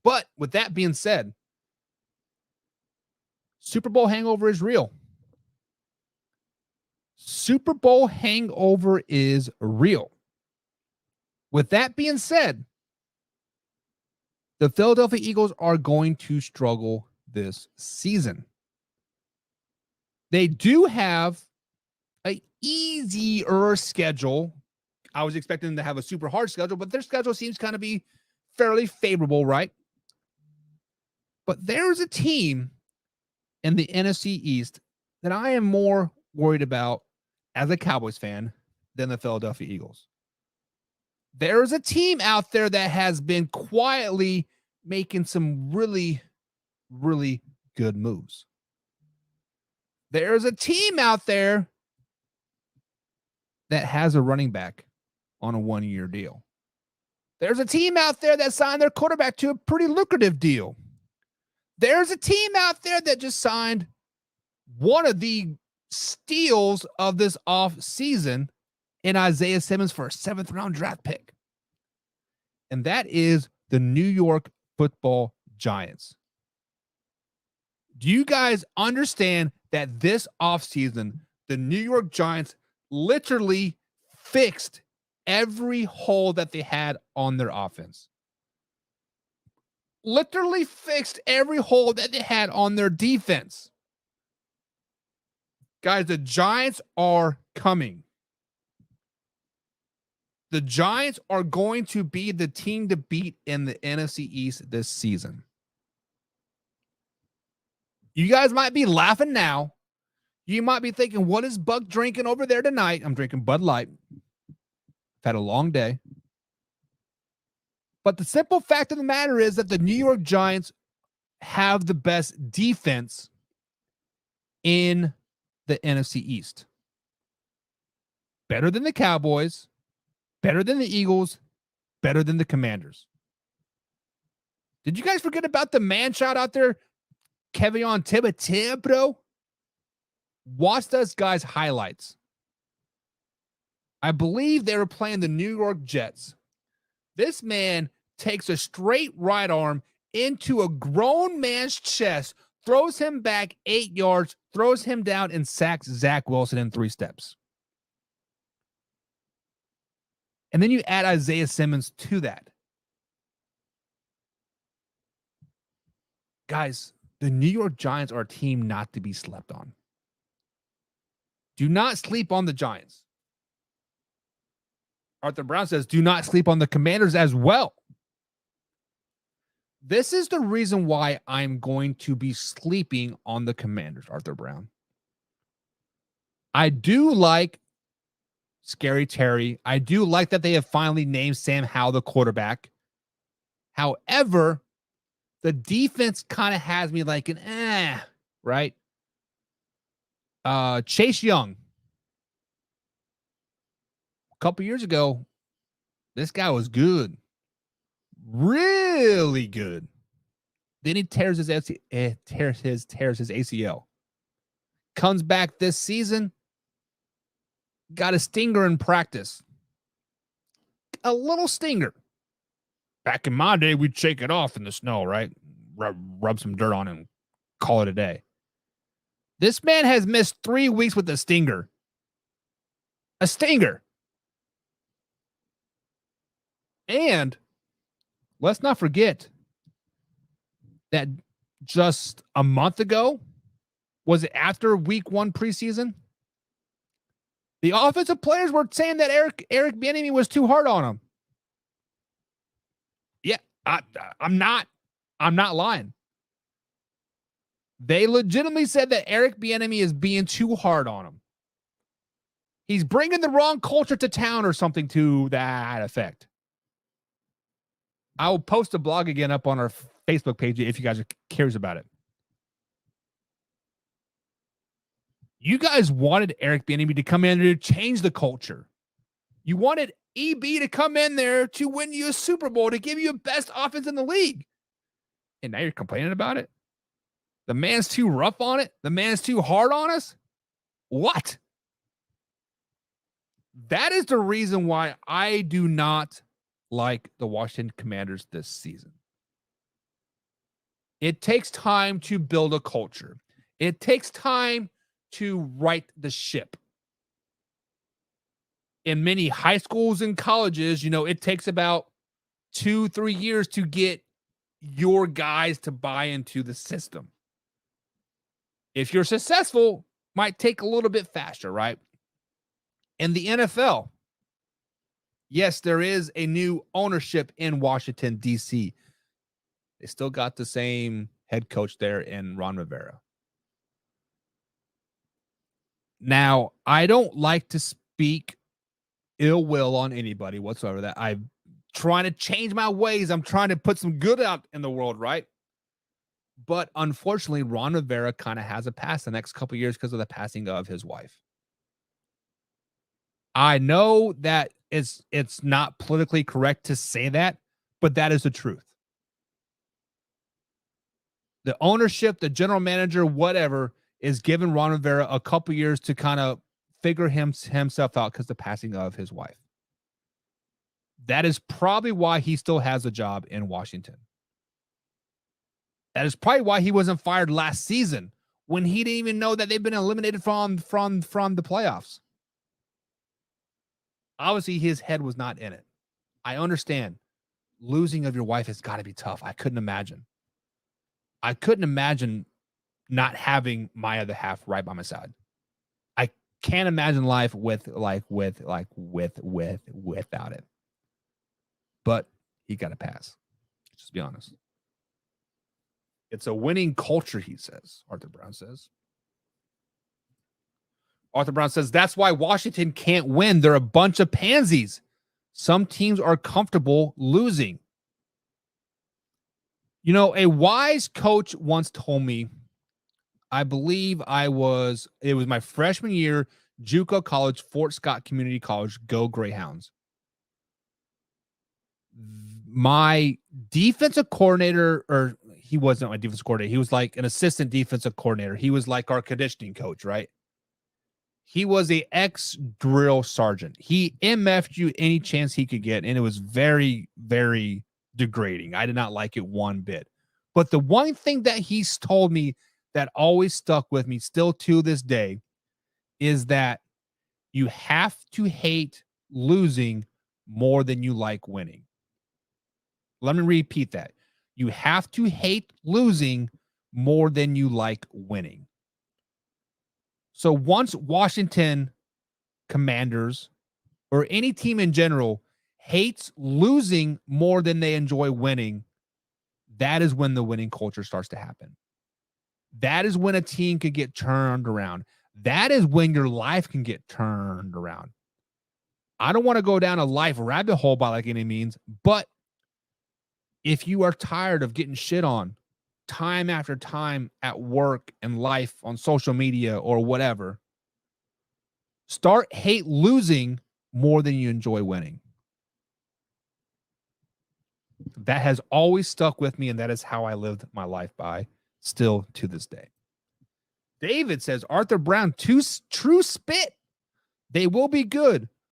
But with that being said, Super Bowl hangover is real. Super Bowl hangover is real. With that being said, the Philadelphia Eagles are going to struggle this season. They do have an easier schedule. I was expecting them to have a super hard schedule, but their schedule seems kind of be fairly favorable, right? But there's a team in the NFC East that I am more worried about as a Cowboys fan than the Philadelphia Eagles. There's a team out there that has been quietly making some really, really good moves. There's a team out there that has a running back on a 1-year deal. There's a team out there that signed their quarterback to a pretty lucrative deal. There's a team out there that just signed one of the steals of this off season in Isaiah Simmons for a 7th-round draft pick. And that is the New York Football Giants. Do you guys understand that this offseason, the New York Giants literally fixed every hole that they had on their offense? Literally fixed every hole that they had on their defense. Guys, the Giants are coming. The Giants are going to be the team to beat in the NFC East this season. You guys might be laughing now. You might be thinking, what is Buck drinking over there tonight? I'm drinking Bud Light. I've had a long day. But the simple fact of the matter is that the New York Giants have the best defense in the NFC East. Better than the Cowboys, better than the Eagles, better than the Commanders. Did you guys forget about the man shot out there? Kevion Thibodeau, bro? Watch those guys' highlights. I believe they were playing the New York Jets. This man takes a straight right arm into a grown man's chest, throws him back 8 yards, throws him down, and sacks Zach Wilson in 3 steps. And then you add Isaiah Simmons to that. Guys, the New York Giants are a team not to be slept on. Do not sleep on the Giants. Arthur Brown says, do not sleep on the Commanders as well. This is the reason why I'm going to be sleeping on the Commanders, Arthur Brown. I do like Scary Terry. I do like that they have finally named Sam Howell the quarterback. However, the defense kind of has me like an right? Chase Young. A couple years ago, this guy was good. Really good. Then he tears his ACL. Comes back this season. Got a stinger in practice. A little stinger. Back in my day, we'd shake it off in the snow, right? Rub some dirt on it and call it a day. This man has missed 3 weeks with a stinger. A stinger. And let's not forget that just a month ago, was it after week 1 preseason? The offensive players were saying that Eric Bieniemy was too hard on him. Yeah, I'm not lying. They legitimately said that Eric Bieniemy is being too hard on him. He's bringing the wrong culture to town or something to that effect. I will post a blog again up on our Facebook page if you guys are curious about it. You guys wanted Eric Bieniemy to come in there to change the culture. You wanted EB to come in there to win you a Super Bowl, to give you a best offense in the league. And now you're complaining about it? The man's too rough on it? The man's too hard on us? What? That is the reason why I do not like the Washington Commanders this season. It takes time to build a culture. It takes time to right the ship. In many high schools and colleges, it takes about 2-3 years to get your guys to buy into the system. If you're successful, might take a little bit faster, right? In the NFL, yes, there is a new ownership in Washington, D.C. They still got the same head coach there in Ron Rivera. Now, I don't like to speak ill will on anybody whatsoever. That I'm trying to change my ways. I'm trying to put some good out in the world, right? But unfortunately, Ron Rivera kind of has a pass the next couple of years because of the passing of his wife. I know that it's not politically correct to say that, but that is the truth. The ownership, the general manager, whatever, is giving Ron Rivera a couple years to kind of figure himself out because of the passing of his wife. That is probably why he still has a job in Washington. That is probably why he wasn't fired last season when he didn't even know that they've been eliminated from the playoffs. Obviously, his head was not in it. I understand. Losing of your wife has got to be tough. I couldn't imagine. I couldn't imagine not having my other half right by my side. I can't imagine life without it. But he got to pass. Just be honest. It's a winning culture, he says. Arthur Brown says. Arthur Brown says, that's why Washington can't win. They're a bunch of pansies. Some teams are comfortable losing. A wise coach once told me, I believe it was my freshman year, JUCO college, Fort Scott Community College, go Greyhounds. My defensive coordinator, or he wasn't my defensive coordinator. He was like an assistant defensive coordinator. He was like our conditioning coach, right? He was a ex-drill sergeant. He MF'd you any chance he could get, and it was very, very degrading. I did not like it one bit. But the one thing that he's told me that always stuck with me still to this day is that you have to hate losing more than you like winning. Let me repeat that. You have to hate losing more than you like winning. So once Washington Commanders or any team in general hates losing more than they enjoy winning, that is when the winning culture starts to happen. That is when a team can get turned around. That is when your life can get turned around. I don't want to go down a life rabbit hole by like any means, but if you are tired of getting shit on time after time at work and life on social media or whatever, start hate losing more than you enjoy winning. That has always stuck with me, and that is how I lived my life by still to this day. David says, Arthur Brown, true spit. They will be good.